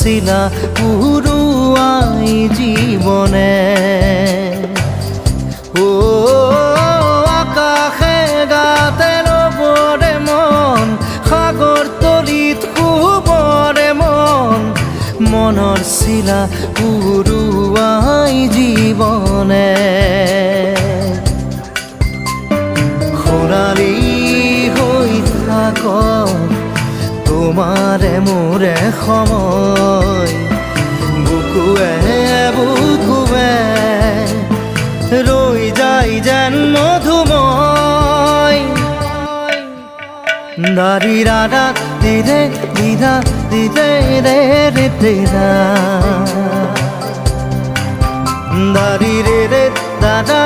শিলা পুরুয়াই জীবনে ও আকাশে গাতে রবরে মন সাগর তলিত শুবরে মন মনৰ শিলা পুরুয়াই জীবনে সোণালী হৈ থাক তোমাৰে মোৰে সময় বুকুৱে বুকুৱে ৰৈ যায় যেন মধুময় দাৰি ৰাধা দিৰে দিৰা দিৰে ৰে ৰে দিৰা দাৰি ৰে ৰে দাদা